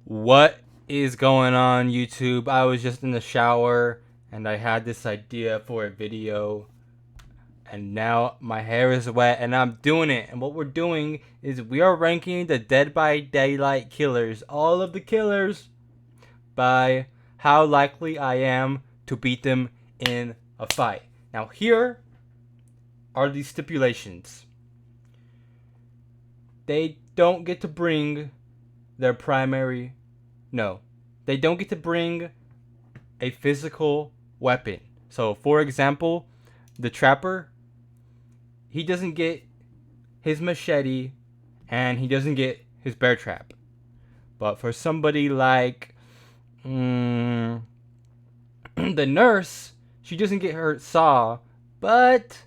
What is going on, YouTube? I was just in the shower and I had this idea for a video, and now my hair is wet and I'm doing it. And what we're doing is we are ranking the Dead by Daylight killers, all of the killers, by how likely I am to beat them in a fight. Now, here are the stipulations. They don't get to bring their primary. No, they don't get to bring a physical weapon. So, for example, the trapper, he doesn't get his machete and he doesn't get his bear trap. But for somebody like the nurse, she doesn't get her saw, but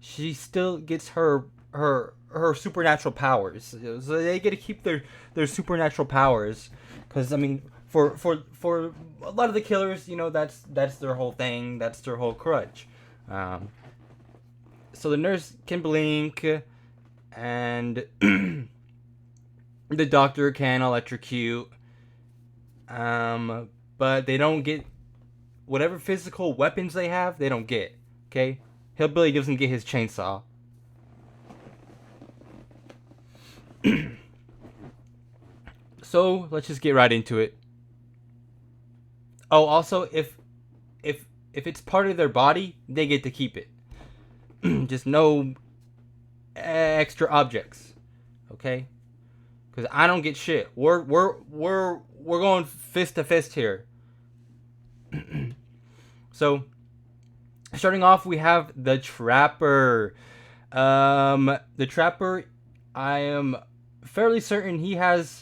she still gets her supernatural powers. So they get to keep their supernatural powers, because I mean, for a lot of the killers, that's their whole thing. That's their whole crutch. So the nurse can blink, and the doctor can electrocute. But they don't get whatever physical weapons they have. They don't get. Okay, Hillbilly doesn't get his chainsaw. So let's just get right into it. Oh, also, if it's part of their body, they get to keep it. Just no extra objects, okay? Because I don't get shit. We're going fist to fist here. So, starting off, we have the Trapper. The Trapper, I am fairly certain he has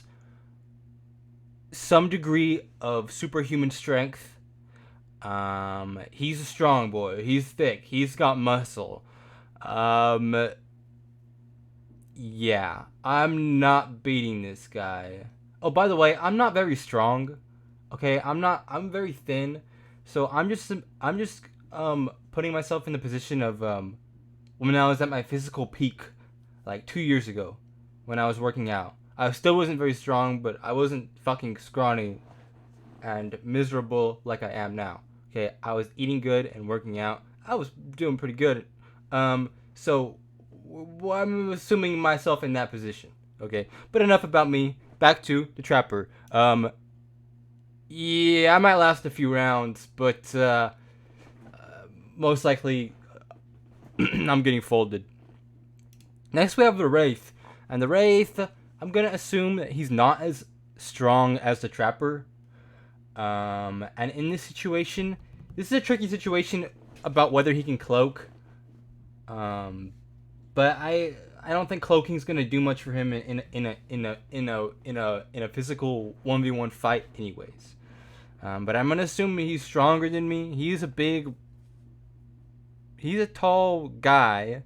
some degree of superhuman strength. He's a strong boy. He's thick. He's got muscle. Yeah, I'm not beating this guy. Oh, by the way, I'm not very strong. Okay, I'm very thin. So I'm just putting myself in the position of when I was at my physical peak, like 2 years ago, when I was working out. I still wasn't very strong, but I wasn't fucking scrawny and miserable like I am now. Okay, I was eating good and working out. I was doing pretty good. So I'm assuming myself in that position. Okay, but enough about me. Back to the Trapper. Yeah, I might last a few rounds, but most likely I'm getting folded. Next, we have the Wraith, and the Wraith, I'm gonna assume that he's not as strong as the Trapper. And in this situation, this is a tricky situation about whether he can cloak. But I don't think cloaking is gonna do much for him in a physical 1v1 fight, anyways. But I'm gonna assume he's stronger than me. He's a tall guy,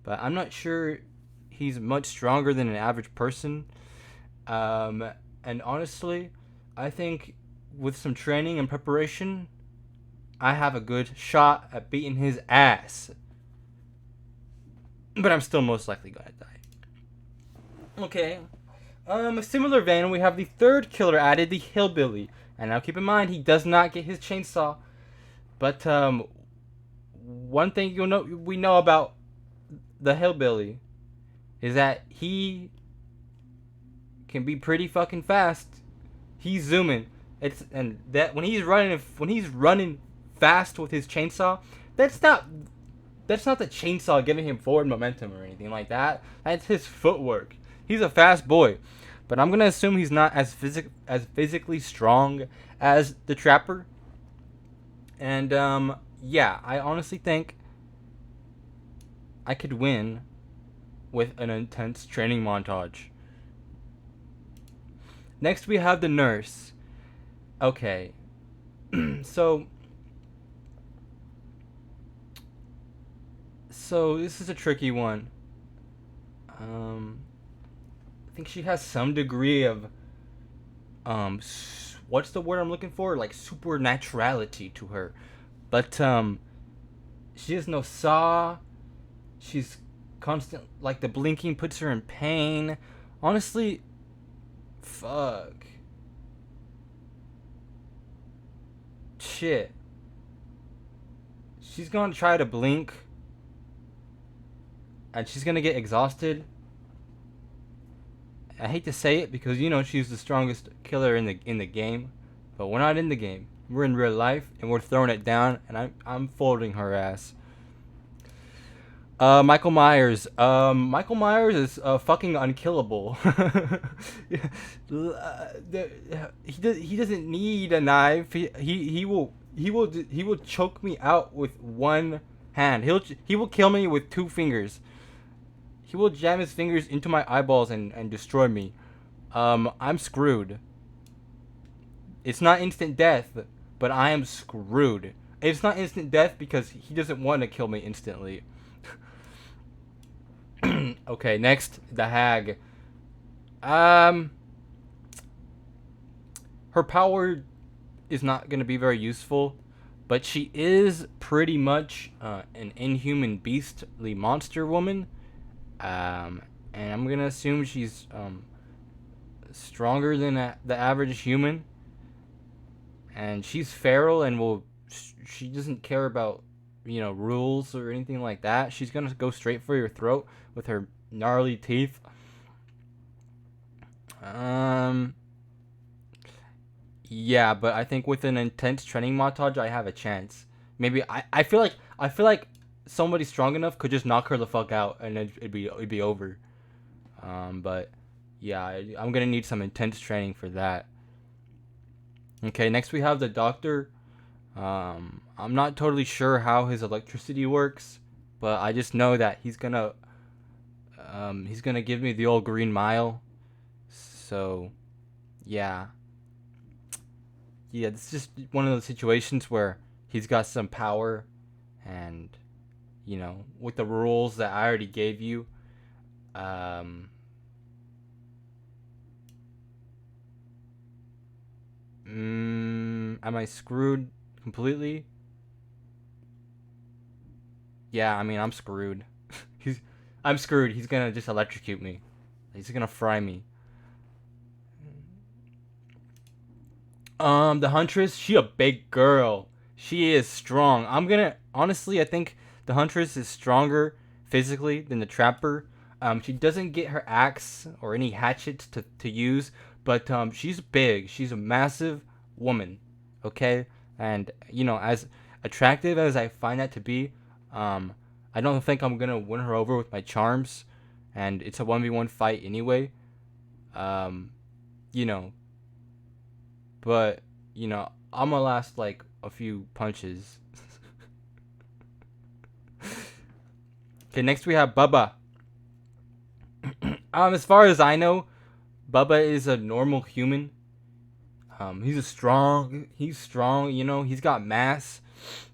but I'm not sure he's much stronger than an average person. And honestly, I think with some training and preparation, I have a good shot at beating his ass. But I'm still most likely gonna die. Okay. A similar vein, we have the third killer added, the Hillbilly. And now keep in mind, he does not get his chainsaw. But one thing we know about the Hillbilly is that he can be pretty fucking fast. He's zooming. And that when he's running fast with his chainsaw, that's not the chainsaw giving him forward momentum or anything like that. That's his footwork. He's a fast boy. But I'm gonna assume he's not as physically strong as the Trapper. And yeah, I honestly think I could win with an intense training montage. Next, we have the Nurse. Okay, so this is a tricky one. I think she has some degree of what's the word I'm looking for? Like supernaturality to her, but she has no saw. She's constant. Like the blinking puts her in pain. Honestly, Fuck. Shit. She's gonna try to blink. And she's gonna get exhausted. I hate to say it because she's the strongest killer in the game, but we're not in the game. We're in real life and we're throwing it down, and I'm folding her ass. Michael Myers. Michael Myers is fucking unkillable. He doesn't need a knife. He will choke me out with one hand. He will kill me with 2 fingers. He will jam his fingers into my eyeballs and destroy me. I'm screwed. It's not instant death, but I am screwed. It's not instant death because he doesn't want to kill me instantly. Okay, next, the hag. Her power is not going to be very useful, but she is pretty much an inhuman beastly monster woman. And I'm going to assume she's stronger than the average human. And she's feral and she doesn't care about rules or anything like that. She's gonna go straight for your throat with her gnarly teeth. Yeah, but I think with an intense training montage I have a chance. Maybe I feel like somebody strong enough could just knock her the fuck out and it'd be over. But yeah, I'm gonna need some intense training for that. Okay, next we have the doctor. I'm not totally sure how his electricity works, but I just know that he's gonna give me the old green mile. So, yeah, this is just one of those situations where he's got some power, and with the rules that I already gave you, am I screwed completely? Yeah, I mean, I'm screwed. I'm screwed. He's gonna just electrocute me. He's gonna fry me. The Huntress, she a big girl. She is strong. Honestly, I think the Huntress is stronger physically than the Trapper. She doesn't get her axe or any hatchets to use, but she's big. She's a massive woman. Okay? And, as attractive as I find that to be, I don't think I'm gonna win her over with my charms, and it's a 1v1 fight anyway. You know, but I'm gonna last like a few punches. Okay, next we have Bubba. As far as I know, Bubba is a normal human. He's strong. He's got mass,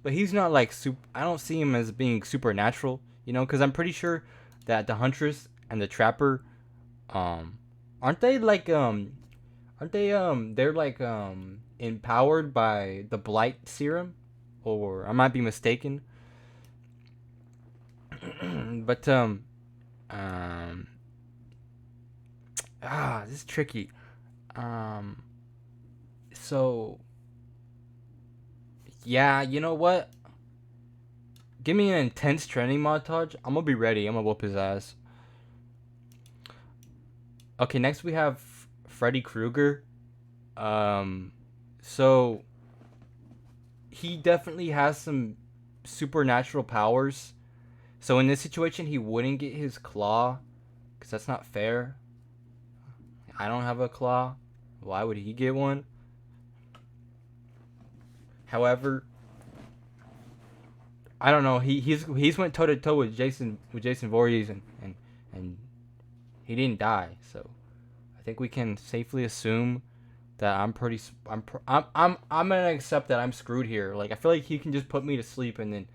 but he's not like super. I don't see him as being supernatural. Because I'm pretty sure that the Huntress and the Trapper, aren't they like they're like empowered by the Blight serum, or I might be mistaken. But this is tricky. So yeah, you know what? Give me an intense training montage. I'm gonna be ready. I'm gonna whoop his ass. Okay, next we have Freddy Krueger. So he definitely has some supernatural powers. So in this situation, he wouldn't get his claw, because that's not fair. I don't have a claw. Why would he get one? However, I don't know. He's went toe to toe with Jason Voorhees and he didn't die. So I think we can safely assume that I'm gonna accept that I'm screwed here. Like, I feel like he can just put me to sleep, and then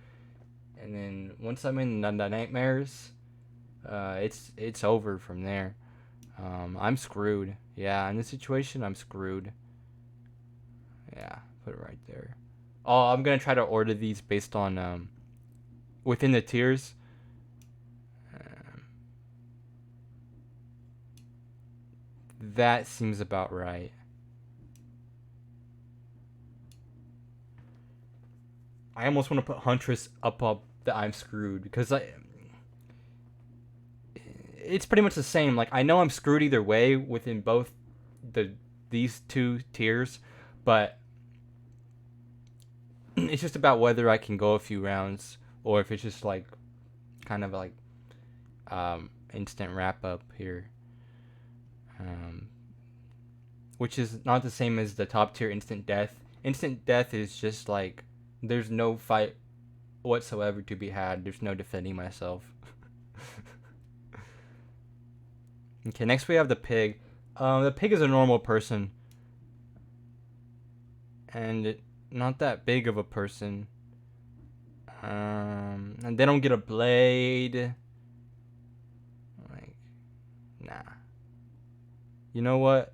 once I'm in the nightmares, it's over from there. I'm screwed. Yeah, in this situation, I'm screwed. Yeah, put it right there. Oh, I'm gonna try to order these based on within the tiers. That seems about right. I almost want to put Huntress up the I'm screwed because it's pretty much the same. Like, I know I'm screwed either way within both these two tiers, but it's just about whether I can go a few rounds or if it's just like kind of like instant wrap up here. Which is not the same as the top tier instant death. Instant death is just like there's no fight whatsoever to be had. There's no defending myself. Okay, next we have the pig. The pig is a normal person. And not that big of a person. And they don't get a blade. Like, nah. You know what?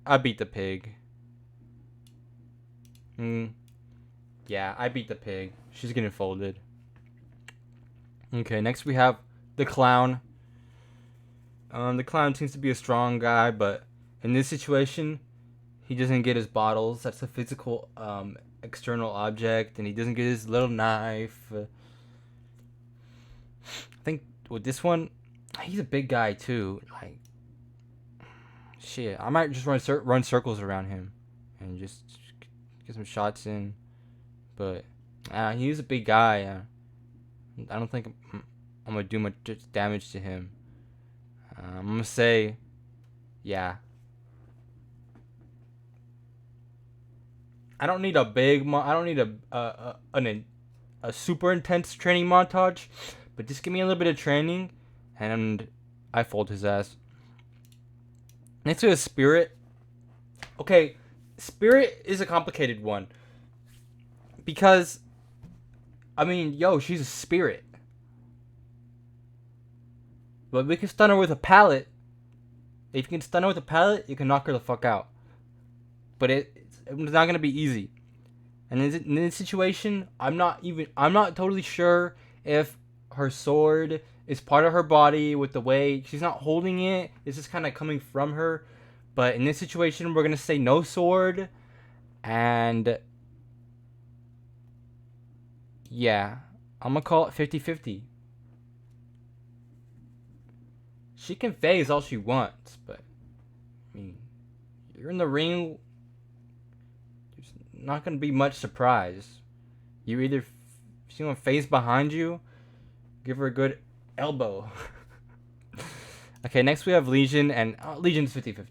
I beat the pig. Yeah, I beat the pig. She's getting folded. Okay, next we have the clown. The clown seems to be a strong guy, but in this situation, he doesn't get his bottles. That's a physical, external object, and he doesn't get his little knife. I think with this one, he's a big guy too. Like, shit, I might just run circles around him and just get some shots in. But he's a big guy. I don't think I'm gonna do much damage to him. I'm gonna say, yeah. I don't need a big. I don't need a super intense training montage, but just give me a little bit of training, and I fold his ass. Next we have Spirit. Okay, Spirit is a complicated one because, I mean, yo, she's a spirit. But we can stun her with a pallet. If you can stun her with a pallet, you can knock her the fuck out. But it's not gonna be easy. And in this situation, I'm not totally sure if her sword is part of her body with the way she's not holding it. It's just kind of coming from her. But in this situation, we're gonna say no sword, and yeah, I'm gonna call it 50-50. She can phase all she wants, but I mean, you're in the ring. There's not gonna be much surprise. You either she's gonna phase behind you, give her a good elbow. Okay, next we have Legion, and Legion's 50-50.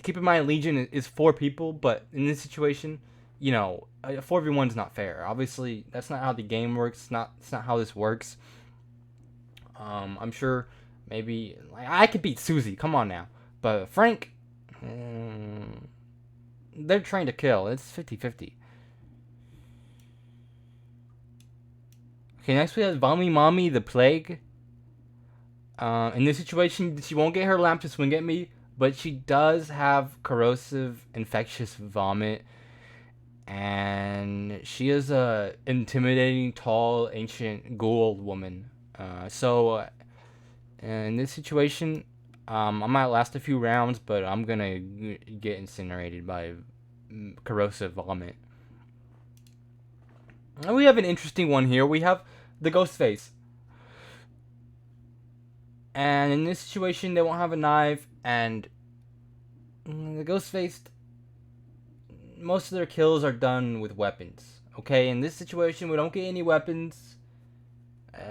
Keep in mind, Legion is 4 people, but in this situation, you know, 4v1 is not fair. Obviously, that's not how the game works. It's not how this works. I'm sure maybe like I could beat Susie. Come on now, but Frank, they're trying to kill. It's 50-50. Okay, next we have Vommy Mommy the Plague. In this situation, she won't get her lamp to swing at me, but she does have corrosive, infectious vomit, and she is a intimidating, tall, ancient ghoul woman. So in this situation, I might last a few rounds, but I'm gonna get incinerated by corrosive vomit. And we have an interesting one here. We have the ghost face. And in this situation, they won't have a knife, and the ghost face, most of their kills are done with weapons. Okay, in this situation, we don't get any weapons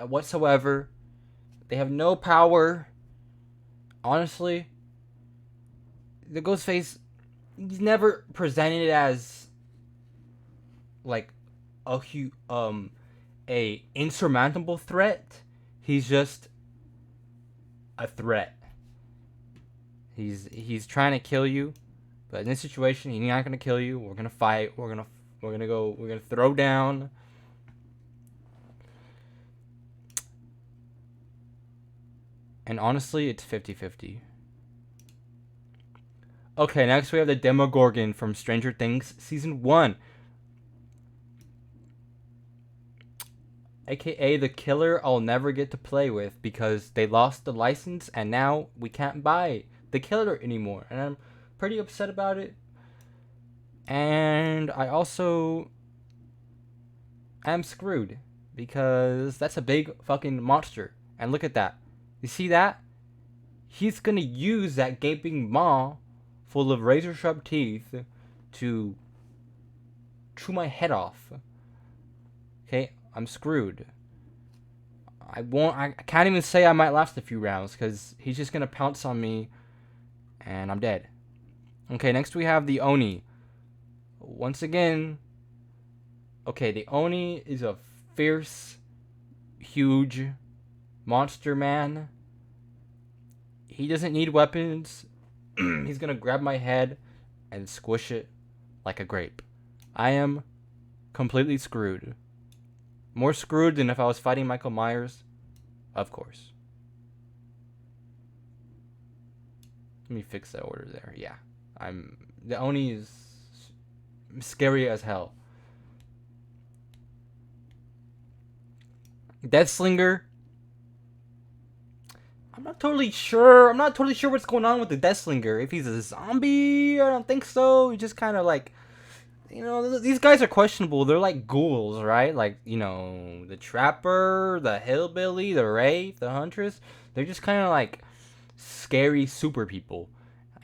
whatsoever. They have no power. Honestly, the ghost face, he's never presented as like a insurmountable threat. He's just a threat. He's trying to kill you, but in this situation, he's not gonna kill you. We're gonna fight. We're gonna throw down. And honestly, it's 50-50. Okay, next we have the Demogorgon from Stranger Things Season 1. aka the killer I'll never get to play with because they lost the license and now we can't buy the killer anymore. And I'm pretty upset about it. And I also am screwed because that's a big fucking monster. And look at that. You see that? He's gonna use that gaping maw full of razor sharp teeth to chew my head off. Okay, I'm screwed. I can't even say I might last a few rounds because he's just gonna pounce on me and I'm dead. Okay, next we have the Oni. Once again, okay, the Oni is a fierce, huge monster man. He doesn't need weapons. He's gonna grab my head and squish it like a grape. I am completely screwed. More screwed than if I was fighting Michael Myers, of course. Let me fix that order there. Yeah, the Oni is scary as hell. Deathslinger. I'm not totally sure what's going on with the Deathslinger. If he's a zombie, I don't think so. He just kind of like, these guys are questionable. They're like ghouls, right? Like, the Trapper, the Hillbilly, the Wraith, the Huntress. They're just kind of like scary super people.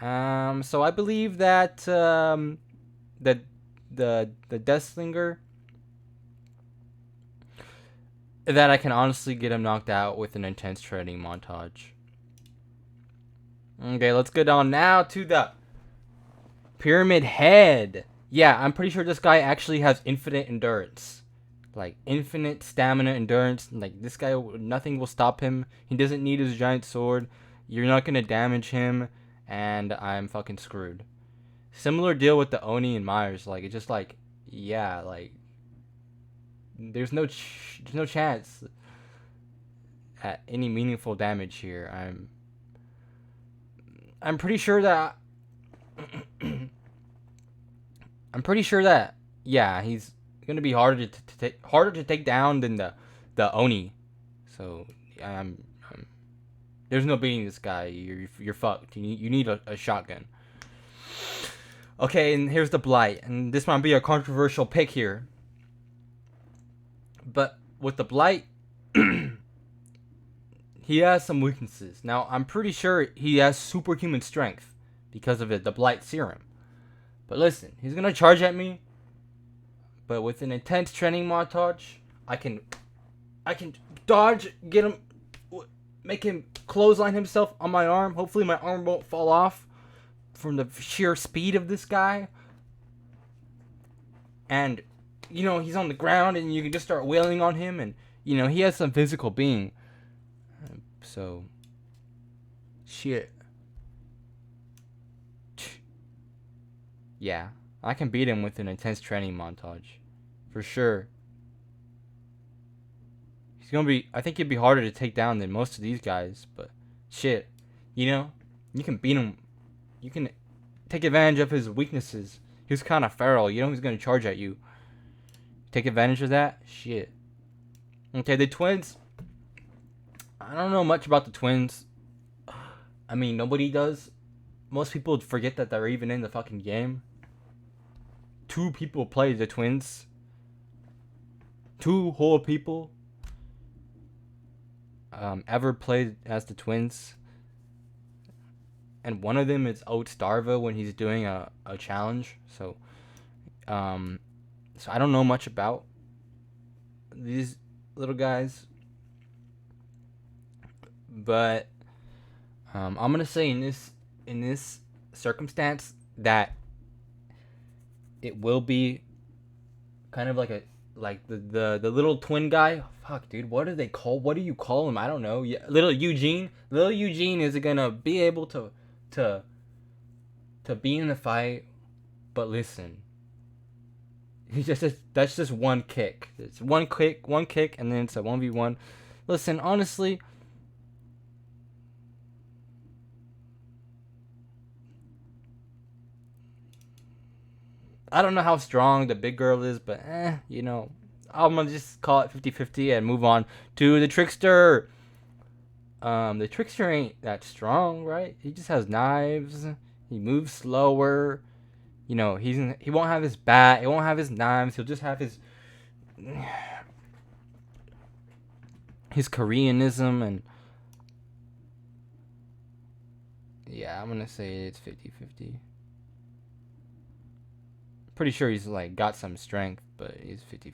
So I believe that the Deathslinger, that I can honestly get him knocked out with an intense training montage. Okay, let's get on now to the Pyramid Head. Yeah, I'm pretty sure this guy actually has infinite endurance. Like, infinite stamina, endurance. Like, this guy, nothing will stop him. He doesn't need his giant sword. You're not gonna damage him. And I'm fucking screwed. Similar deal with the Oni and Myers. Like, it's just like, yeah, like, there's no chance at any meaningful damage here. I'm pretty sure that yeah, he's gonna be harder to take down than the Oni. So there's no beating this guy. You're fucked. You need a shotgun. Okay, and here's the Blight, and this might be a controversial pick here. But with the Blight, he has some weaknesses. Now, I'm pretty sure he has superhuman strength because of the Blight serum. But listen, he's gonna charge at me. But with an intense training montage, I can dodge, get him, make him clothesline himself on my arm. Hopefully my arm won't fall off from the sheer speed of this guy. And, he's on the ground and you can just start wailing on him. And, he has some physical being. So, shit. Yeah, I can beat him with an intense training montage. For sure. I think he'd be harder to take down than most of these guys, but shit. You can beat him. You can take advantage of his weaknesses. He's kind of feral. He's going to charge at you. Take advantage of that? Shit. Okay, the twins. I don't know much about the twins. I mean, nobody does. Most people forget that they're even in the fucking game. 2 people play the twins. 2 whole people ever played as the twins. And one of them is Oat Starva when he's doing a challenge. So I don't know much about these little guys. But I'm gonna say in this circumstance that it will be kind of like the little twin guy. Fuck, dude, what do you call him? I don't know. Yeah, little Eugene. Little Eugene is gonna be able to be in the fight, but listen, that's just one kick. It's one kick, and then it's a 1v1. Listen, honestly, I don't know how strong the big girl is, but I'm gonna just call it 50-50 and move on to the Trickster. The Trickster ain't that strong, right? He just has knives. He moves slower. You know, he won't have his bat. He won't have his knives. He'll just have his Koreanism. And yeah, I'm gonna say it's 50-50. Pretty sure he's like got some strength, but he's 50-50.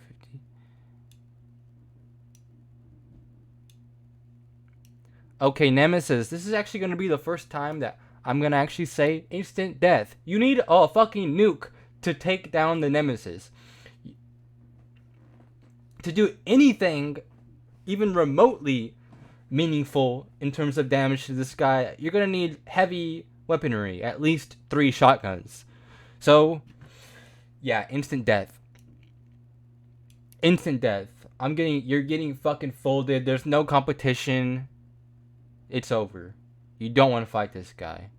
Okay, Nemesis. This is actually gonna be the first time that I'm gonna actually say instant death. You need a fucking nuke to take down the Nemesis. To do anything even remotely meaningful in terms of damage to this guy, you're gonna need heavy weaponry, at least 3 shotguns. So, yeah, instant death. Instant death. You're getting fucking folded. There's no competition. It's over. You don't want to fight this guy.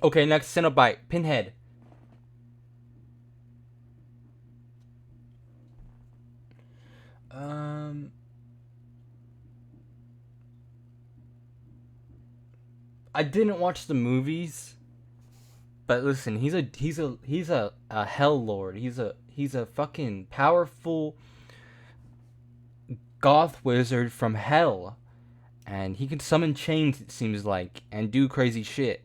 Okay, next, Cenobite. Pinhead. I didn't watch the movies, but listen, he's a hell lord. He's a fucking powerful goth wizard from hell, and he can summon chains, it seems like, and do crazy shit.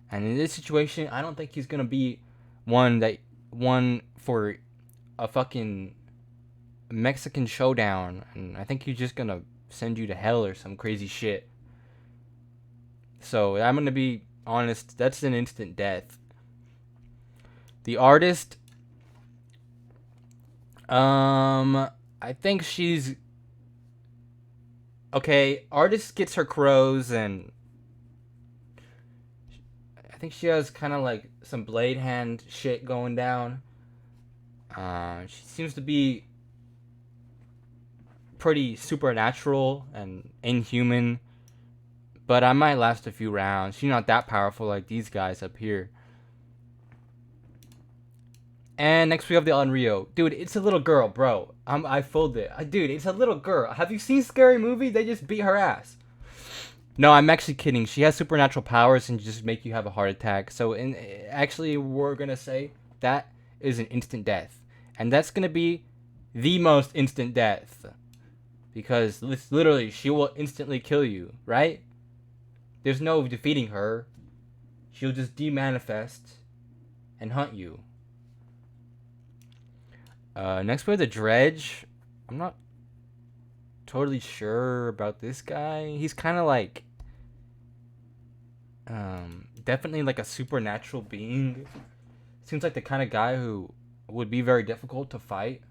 And in this situation, I don't think he's gonna be one for a fucking Mexican showdown, and I think he's just gonna send you to hell or some crazy shit. So I'm gonna be honest, that's an instant death. The artist, I think she's okay. Artist gets her crows, and I think she has kind of like some blade hand shit going down. She seems to be pretty supernatural and inhuman, but I might last a few rounds. She's not that powerful like these guys up here. And next we have the Unreal. Dude, it's a little girl, bro. I fooled it. Dude, it's a little girl. Have you seen Scary Movie? They just beat her ass. No, I'm actually kidding. She has supernatural powers and just make you have a heart attack. So, actually, we're going to say that is an instant death. And that's going to be the most instant death. Because, literally, she will instantly kill you, right? There's no defeating her. She'll just demanifest and hunt you. Next we have the Dredge. I'm not totally sure about this guy. He's kind of like, definitely like a supernatural being. Seems like the kind of guy who would be very difficult to fight.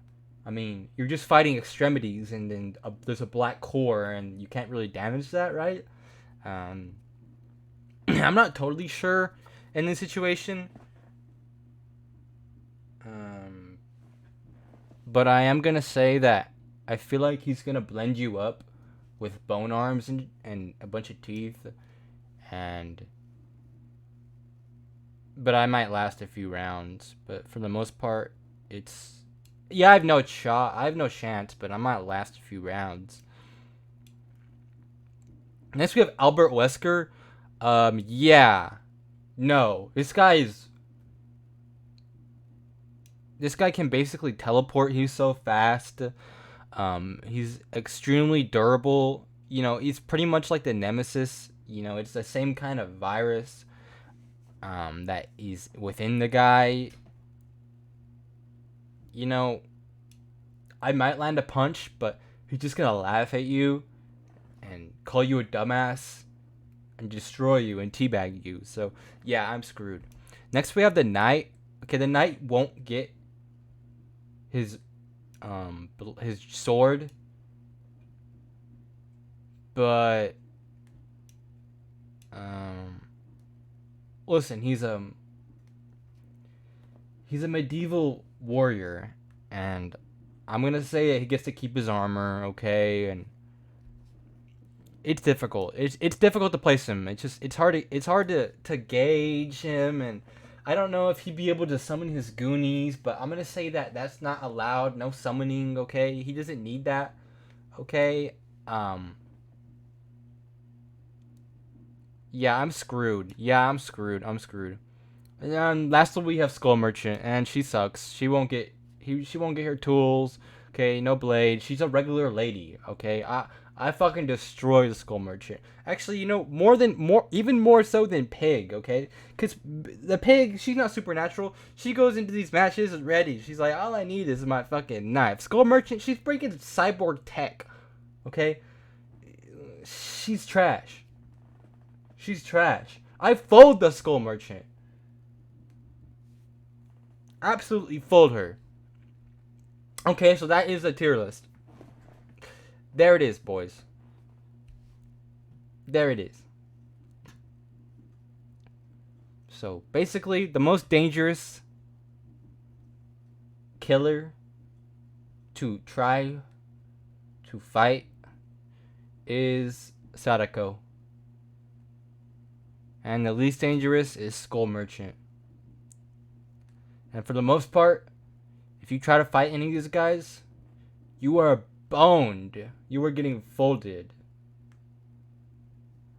I mean, you're just fighting extremities, and then there's a black core, and you can't really damage that, right? I'm not totally sure in this situation. But I am gonna say that I feel like he's gonna blend you up with bone arms and a bunch of teeth, but I might last a few rounds. But for the most part, I have no chance, but I might last a few rounds. Next we have Albert Wesker. No, this guy can basically teleport. He's so fast. He's extremely durable. You know, he's pretty much like the Nemesis. You know, it's the same kind of virus that is within the guy. You know, I might land a punch, but he's just gonna laugh at you and call you a dumbass and destroy you and teabag you. So, yeah, I'm screwed. Next, we have the Knight. Okay, the Knight won't get his sword, but listen, he's a medieval warrior, and I'm gonna say that he gets to keep his armor, okay, and it's difficult. It's difficult to place him. It's hard to gauge him, and I don't know if he'd be able to summon his Goonies, but I'm gonna say that that's not allowed. No summoning, okay? He doesn't need that, okay? Yeah, I'm screwed. I'm screwed. And then lastly, we have Skull Merchant, and she sucks. She won't get her tools. Okay, no blade. She's a regular lady. Okay, I fucking destroy the Skull Merchant. Actually, even more so than Pig. Okay, because the Pig, she's not supernatural. She goes into these matches ready. She's like, all I need is my fucking knife. Skull Merchant, she's breaking cyborg tech. Okay, she's trash. She's trash. I fold the Skull Merchant. Absolutely fold her. Okay, so that is a tier list. There it is, boys. There it is. So basically, the most dangerous killer to try to fight is Sadako. And the least dangerous is Skull Merchant. And for the most part, if you try to fight any of these guys, you are boned. You are getting folded.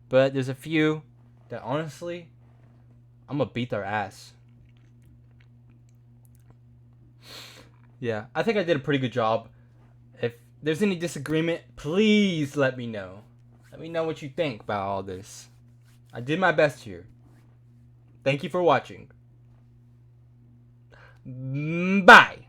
But there's a few that honestly, I'm gonna beat their ass. Yeah, I think I did a pretty good job. If there's any disagreement, please let me know. Let me know what you think about all this. I did my best here. Thank you for watching. Bye.